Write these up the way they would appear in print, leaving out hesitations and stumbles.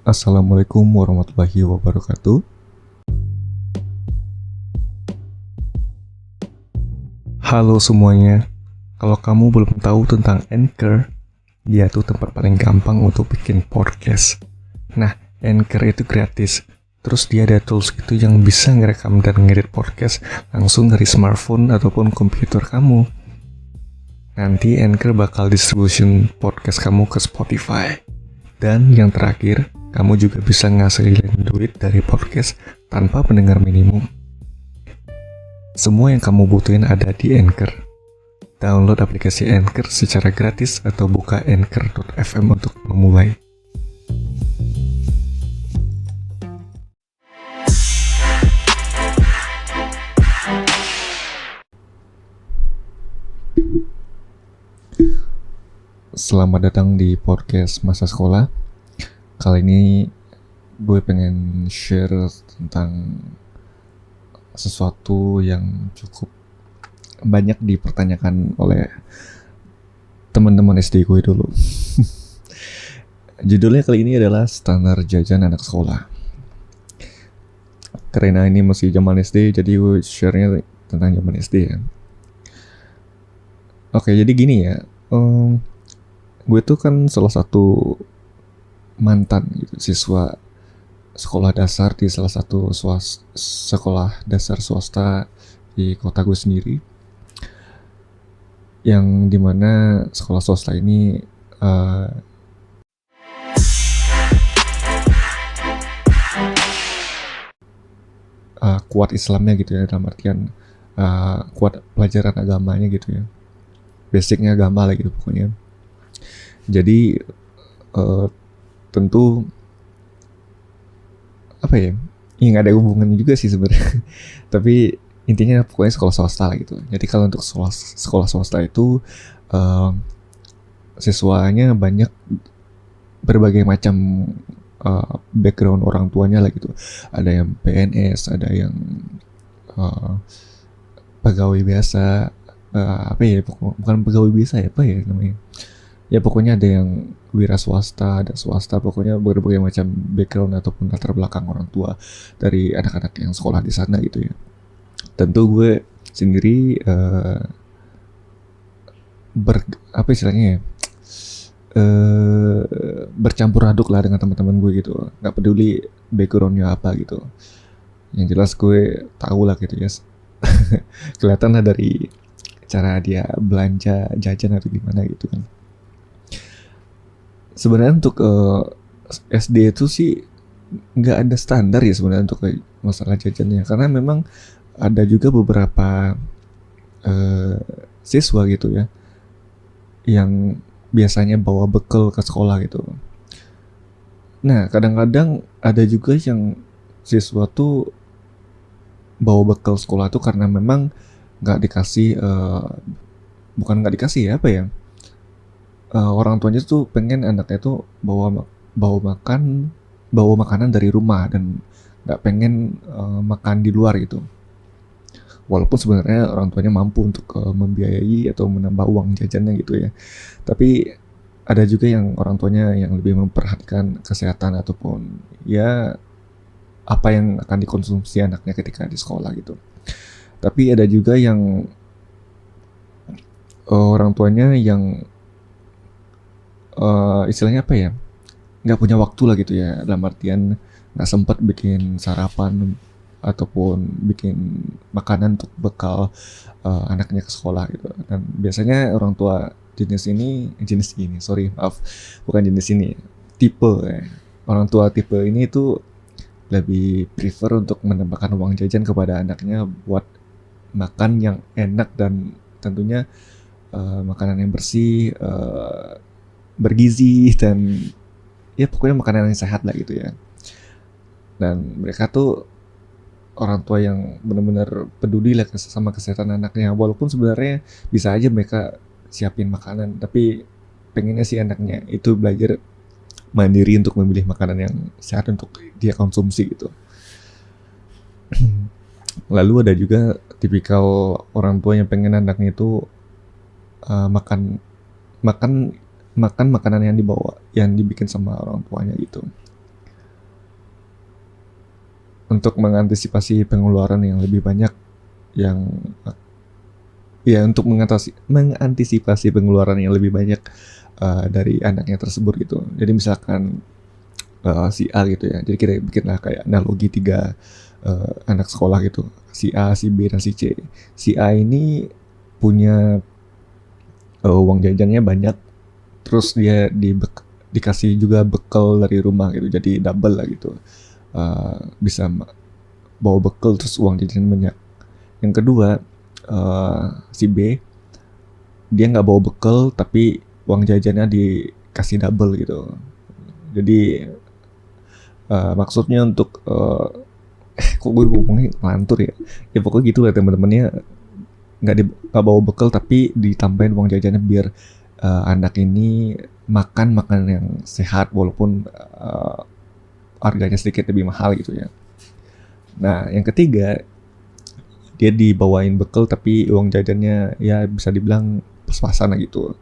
Assalamualaikum warahmatullahi wabarakatuh. Halo semuanya. Kalau kamu belum tahu tentang Anchor, dia tuh tempat paling gampang untuk bikin podcast. Nah, Anchor itu gratis. Terus dia ada tools gitu yang bisa ngerekam dan ngedit podcast langsung dari smartphone ataupun komputer kamu. Nanti Anchor bakal distribution podcast kamu ke Spotify. Dan yang terakhir, kamu juga bisa ngasilin duit dari podcast tanpa pendengar minimum. Semua yang kamu butuhin ada di Anchor. Download aplikasi Anchor secara gratis atau buka anchor.fm untuk memulai. Selamat datang di podcast masa sekolah. Kali ini gue pengen share tentang sesuatu yang cukup banyak dipertanyakan oleh teman-teman SD gue dulu. Judulnya kali ini adalah standar jajan anak sekolah. Karena ini masih zaman SD, jadi gue share-nya tentang zaman SD ya. Oke, jadi gini ya. Gue tuh kan salah satu mantan gitu, siswa sekolah dasar di salah satu sekolah dasar swasta di kota gue sendiri, yang dimana sekolah swasta ini kuat Islamnya gitu ya, dalam artian kuat pelajaran agamanya gitu ya, basicnya agama lah gitu pokoknya. Jadi tentu apa ya, nggak ada hubungannya juga sih sebenarnya. Tapi intinya pokoknya sekolah swasta lah gitu. Jadi kalau untuk sekolah swasta itu siswanya banyak berbagai macam background orang tuanya lah gitu. Ada yang PNS, ada yang pegawai biasa, apa ya, bukan pegawai biasa ya, apa ya namanya, ya pokoknya ada yang wira swasta, ada swasta, pokoknya berbagai macam background ataupun latar belakang orang tua dari anak-anak yang sekolah di sana gitu ya. Tentu gue sendiri apa istilahnya ya, bercampur aduk lah dengan teman-teman gue gitu, nggak peduli backgroundnya apa gitu. Yang jelas gue tahu lah gitu ya. Kelihatan lah dari cara dia belanja jajan atau gimana gitu kan. Sebenarnya untuk SD itu sih nggak ada standar ya sebenarnya untuk masalah jajannya, karena memang ada juga beberapa siswa gitu ya yang biasanya bawa bekal ke sekolah gitu. Nah, kadang-kadang ada juga yang siswa tuh bawa bekal sekolah tuh karena memang nggak dikasih, bukan nggak dikasih ya, apa ya, orang tuanya tuh pengen anaknya tuh bawa makanan dari rumah dan nggak pengen makan di luar gitu. Walaupun sebenarnya orang tuanya mampu untuk membiayai atau menambah uang jajannya gitu ya. Tapi ada juga yang orang tuanya yang lebih memperhatikan kesehatan ataupun ya apa yang akan dikonsumsi anaknya ketika di sekolah gitu. Tapi ada juga yang orang tuanya yang istilahnya apa ya, nggak punya waktu lah gitu ya, dalam artian nggak sempat bikin sarapan ataupun bikin makanan untuk bekal anaknya ke sekolah gitu. Dan biasanya orang tua jenis ini, sorry maaf, bukan jenis ini, tipe ya. Orang tua tipe ini tuh lebih prefer untuk menambahkan uang jajan kepada anaknya buat makan yang enak dan tentunya makanan yang bersih, bergizi, dan ya pokoknya makanan yang sehat lah gitu ya. Dan mereka tuh orang tua yang benar-benar peduli lah sama kesehatan anaknya, walaupun sebenarnya bisa aja mereka siapin makanan, tapi pengennya sih anaknya itu belajar mandiri untuk memilih makanan yang sehat untuk dia konsumsi gitu. Lalu ada juga tipikal orang tua yang pengen anaknya itu makan makan makan makanan yang dibawa, yang dibikin sama orang tuanya gitu. untuk mengantisipasi pengeluaran yang lebih banyak yang ya untuk mengantisipasi pengeluaran yang lebih banyak dari anaknya tersebut gitu. Jadi misalkan si A gitu ya. Jadi kita bikinlah kayak analogi tiga anak sekolah gitu. Si A, si B, dan si C. Si A ini punya uang jajannya banyak, terus dia dikasih juga bekal dari rumah gitu. Jadi double lah gitu. Bisa bawa bekal terus uang jajan banyak. Yang kedua, si B dia nggak bawa bekal tapi uang jajannya dikasih double gitu. Jadi maksudnya untuk kok gue ngomongnya ngelantur ya. Ya pokoknya gitu lah teman-temannya, nggak bawa bekal tapi ditambahin uang jajannya biar anak ini makan makanan yang sehat walaupun harganya sedikit lebih mahal gitu ya. Nah yang ketiga, dia dibawain bekal tapi uang jajannya ya bisa dibilang pas-pasan gitu.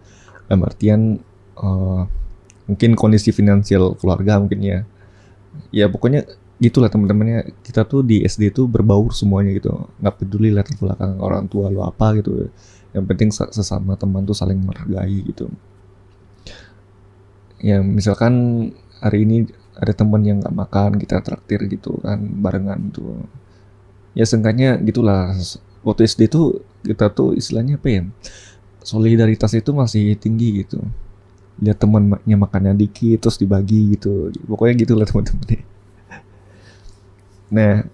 Dalam artian mungkin kondisi finansial keluarga mungkin ya. Ya pokoknya gitulah teman-temannya. Kita tuh di SD tuh berbaur semuanya gitu. Nggak peduli latar belakang orang tua lo apa gitu. Yang penting sesama teman tuh saling menghargai gitu. Ya misalkan hari ini ada teman yang nggak makan, kita traktir gitu kan barengan tuh. Ya seenggaknya gitulah. Waktu SD tuh kita tuh istilahnya apa ya, solidaritas itu masih tinggi gitu. Lihat temannya makannya dikit terus dibagi gitu. Pokoknya gitulah teman-teman. Nah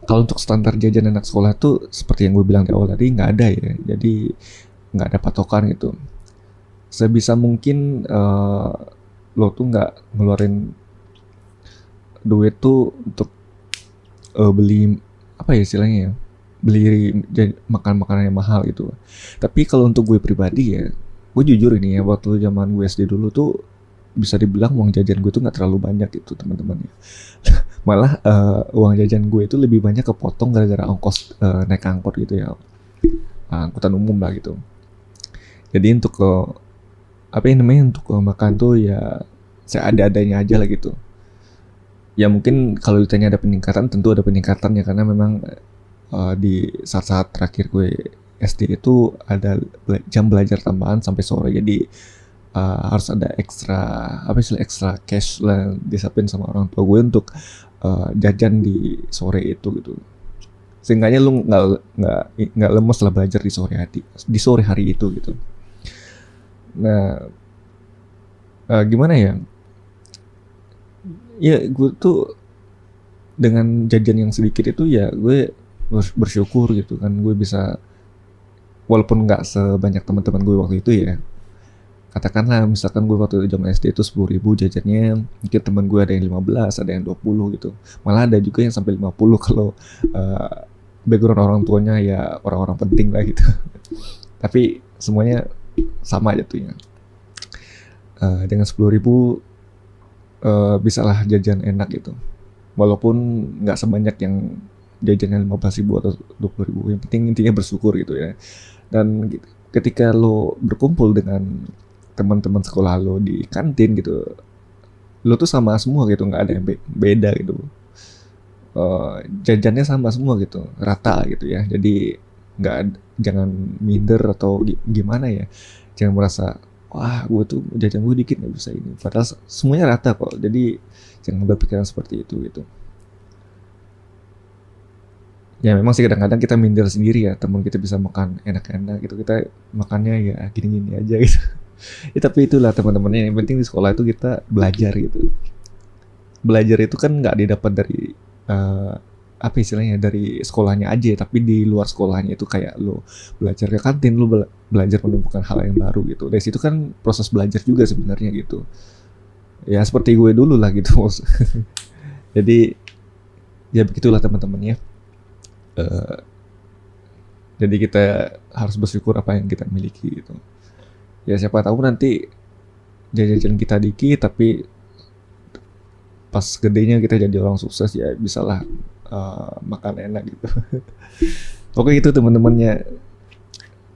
kalau untuk standar jajan anak sekolah tuh seperti yang gue bilang di awal tadi nggak ada ya. Jadi nggak ada patokan gitu. Sebisa mungkin lo tuh nggak ngeluarin duit tuh untuk beli apa ya istilahnya ya, beli makan makanan yang mahal gitu. Tapi kalau untuk gue pribadi ya, gue jujur ini ya, waktu zaman gue SD dulu tuh bisa dibilang uang jajan gue tuh nggak terlalu banyak gitu teman-teman ya. Malah uang jajan gue itu lebih banyak kepotong gara-gara ongkos naik angkot gitu ya, angkutan umum lah gitu. Jadi untuk apa yang namanya untuk makan tuh ya seada-adanya aja lah gitu. Ya mungkin kalau ditanya ada peningkatan, tentu ada peningkatan ya, karena memang di saat-saat terakhir gue SD itu ada jam belajar tambahan sampai sore, jadi harus ada ekstra apa sih, ekstra cash lah disiapin sama orang tua gue untuk jajan di sore itu gitu. Seenggaknya lu nggak lemes lah belajar di sore hari itu gitu. Nah gimana ya? Ya gue tuh dengan jajan yang sedikit itu ya gue bersyukur gitu kan, gue bisa walaupun nggak sebanyak teman-teman gue waktu itu ya. Katakanlah misalkan gue waktu itu zaman SD itu 10.000 jajannya, mungkin teman gue ada yang 15, ada yang 20 gitu. Malah ada juga yang sampai 50 kalau background orang tuanya ya orang-orang penting lah gitu. Tapi semuanya sama jatuhnya. Dengan 10.000 bisalah jajan enak gitu. Walaupun nggak sebanyak yang jajannya 15.000 atau 20.000, yang penting intinya bersyukur gitu ya. Dan ketika lo berkumpul dengan teman-teman sekolah lo di kantin gitu, lo tuh sama semua gitu, nggak ada yang beda gitu. Jajannya sama semua gitu, rata gitu ya. Jadi jangan minder atau gimana ya, jangan merasa wah gue tuh jajan gue dikit nggak bisa ini, padahal semuanya rata kok. Jadi jangan berpikiran seperti itu gitu. Ya memang sih kadang-kadang kita minder sendiri ya, teman kita bisa makan enak-enak gitu, kita makannya ya gini-gini aja gitu. Ya tapi itulah teman-temannya, yang penting di sekolah itu kita belajar gitu. Belajar itu kan nggak didapat dari apa istilahnya, dari sekolahnya aja, tapi di luar sekolahnya itu kayak lo belajar ke kantin, lo belajar menemukan hal yang baru gitu. Dari situ kan proses belajar juga sebenarnya gitu. Ya seperti gue dulu lah gitu. Jadi ya begitulah teman-teman ya. Jadi kita harus bersyukur apa yang kita miliki gitu. Ya siapa tahu nanti jajan kita dikit tapi pas gedenya kita jadi orang sukses, ya bisalah makan enak gitu. Oke itu teman-temannya,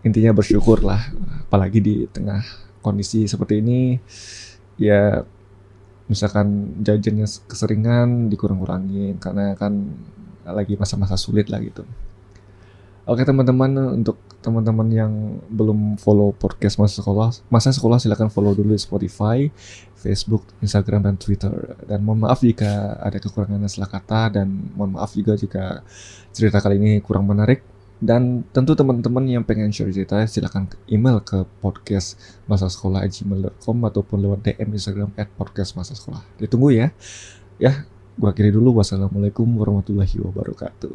intinya bersyukur lah, apalagi di tengah kondisi seperti ini ya. misalkan jajannya keseringan dikurang-kurangin karena kan lagi masa-masa sulit lah gitu. Oke teman-teman, untuk teman-teman yang belum follow podcast masa sekolah silakan follow dulu di Spotify, Facebook, Instagram, dan Twitter. Dan mohon maaf jika ada kekurangan salah kata, dan mohon maaf juga jika cerita kali ini kurang menarik. Dan tentu teman-teman yang pengen share cerita silakan email ke podcastmasasekolah@gmail.com ataupun lewat DM Instagram @podcastmasasekolah. Ditunggu ya. Ya, gua akhiri dulu. Wassalamualaikum warahmatullahi wabarakatuh.